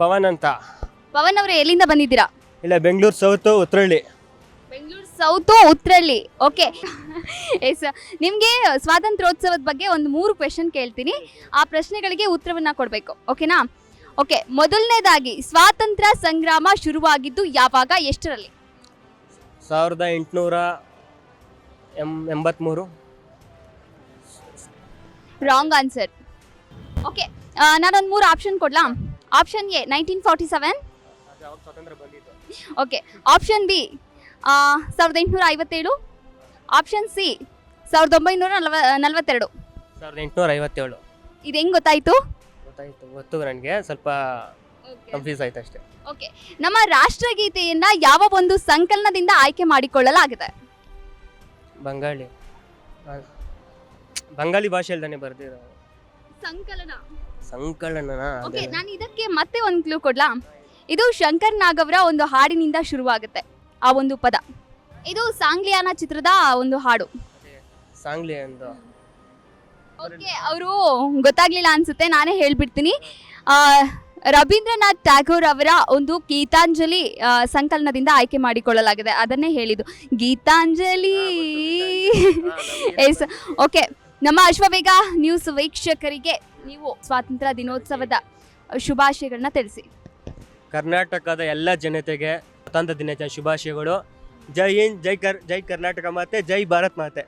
ಪವನ್ ಅಂತ. ಪವನ್ ಅವರೇ ಎಲ್ಲಿಂದ ಬಂದಿದ್ದೀರಾ? ಇಲ್ಲ, Bengaluru south Uttarahalli. Bengaluru south Uttarahalli. Okay yes, ನಿಮಗೆ ಸ್ವಾತಂತ್ರ್ಯೋತ್ಸವದ ಬಗ್ಗೆ ಒಂದು 3 ಕ್ವೆಶನ್ ಕೇಳ್ತೀನಿ. ಆ ಪ್ರಶ್ನೆಗಳಿಗೆ ಉತ್ತರವನ್ನ ಕೊಡಬೇಕು. ಓಕೆನಾ? ಓಕೆ, ಮೊದಲನೇದಾಗಿ ಸ್ವಾತಂತ್ರ್ಯ ಸಂಗ್ರಾಮ ಶುರುವಾಗಿದ್ದು ಯಾವಾಗ, ಎಷ್ಟರಲ್ಲಿ? 1883. Wrong answer. ಓಕೆ, ನಾನೊಂದು 3 ಆಪ್ಷನ್ ಕೊಡ್ಲಾ? Option A 1947. Okay, option B 1857. Option C 1942. 1857. ಇದು ಹೆಂಗ್ ಗೊತ್ತಾಯ್ತು? ಗೊತ್ತು, ನನಗೆ ಸ್ವಲ್ಪ ಕನ್ಫ್ಯೂಸ್ ಆಯ್ತು ಅಷ್ಟೇ. ಓಕೆ, ನಮ್ಮ ರಾಷ್ಟ್ರಗೀತೆಯನ್ನ ಯಾವ ಒಂದು ಸಂಕಲನದಿಂದ ಆಯ್ಕೆ ಮಾಡಿಕೊಳ್ಳಲಾಗಿದೆ? ಬಂಗಾಳಿ ಭಾಷೆಯಲ್ದಾನೆ ಬರ್ದಿರೋ ಸಂಕಲನ. ಓಕೆ, ನಾನು ಇದಕ್ಕೆ ಮತ್ತೆ ಒಂದು ಕ್ಲೂ ಕೊಡ್ಲಾ? ಇದು ಶಂಕರ್ ನಾಗ್ ಅವರ ಒಂದು ಹಾಡಿನಿಂದ ಶುರುವಾಗುತ್ತೆ ಆ ಒಂದು ಪದ. ಇದು ಸಾಂಗ್ಲಿಯಾನ ಚಿತ್ರದ ಒಂದು ಹಾಡು. ಸಾಂಗ್ಲಿ ಅಂತ. ಓಕೆ, ಅವರು ಗೊತ್ತಾಗ್ಲಿಲ್ಲ ಅನ್ಸುತ್ತೆ, ನಾನೇ ಹೇಳ್ಬಿಡ್ತೀನಿ. ರವೀಂದ್ರನಾಥ್ ಟ್ಯಾಗೋರ್ ಅವರ ಒಂದು ಗೀತಾಂಜಲಿ ಸಂಕಲನದಿಂದ ಆಯ್ಕೆ ಮಾಡಿಕೊಳ್ಳಲಾಗಿದೆ. ಅದನ್ನೇ ಹೇಳಿದ್ದು, ಗೀತಾಂಜಲಿ. ಎಸ್. ಓಕೆ, ನಮ್ಮ ಅಶ್ವವೇಗ ನ್ಯೂಸ್ ವೀಕ್ಷಕರಿಗೆ ನೀವು ಸ್ವಾತಂತ್ರ್ಯ ದಿನೋತ್ಸವದ ಶುಭಾಶಯಗಳನ್ನ ತಿಳಿಸಿ. ಕರ್ನಾಟಕದ ಎಲ್ಲ ಜನತೆಗೆ ಸ್ವಾತಂತ್ರ್ಯ ದಿನಾಚರಣೆ ಶುಭಾಶಯಗಳು. ಜೈ ಹಿಂದ್, ಜೈ ಕರ್ನಾಟಕ ಮಾತೆ, ಜೈ ಭಾರತ್ ಮಾತೆ.